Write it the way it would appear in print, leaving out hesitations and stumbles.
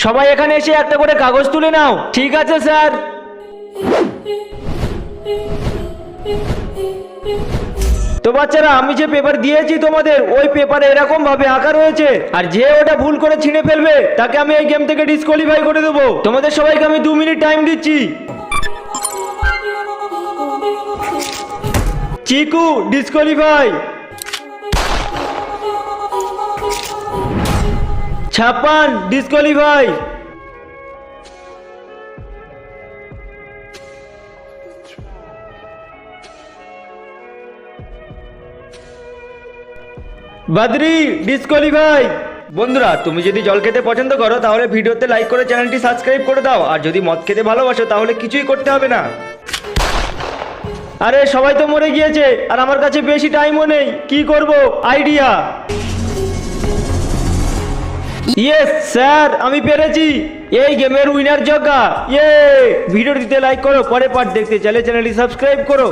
সবাই এখানে এসে একটা করে কাগজ তুলে নাও। ঠিক আছে স্যার। তো বাচ্চারা, আমি যে পেপার দিয়েছি তোমাদের, ওই পেপারে এরকম ভাবে আঁকা রয়েছে, আর যে ওটা ভুল করে ছিঁড়ে ফেলবে তাকে আমি এই গেম থেকে ডিসকোয়ালিফাই করে দেবো। তোমাদের সবাইকে আমি 2 মিনিট টাইম দিচ্ছি। চিকু ডিসকোয়ালিফাই। ছাপান ডিসকোয়ালিফাই। বাদরি ডিসকোয়ালিফাই। বন্ধুরা, তুমি যদি জল খেতে পছন্দ করো তাহলে ভিডিওতে লাইক করে চ্যানেলটি সাবস্ক্রাইব করে দাও, আর যদি মদ খেতে ভালোবাসো তাহলে কিছুই করতে হবে না। আরে সবাই তো মরে গিয়েছে, আর আমার কাছে বেশি টাইমও নেই, কি করব? আইডিয়া। ইয়েস স্যার, আমি পেরেছি। এই গেমের উইনার জগা। ইয়ে, ভিডিওটিতে লাইক করো, পরে পার্ট দেখতে চাইলে চ্যানেলটি সাবস্ক্রাইব করো।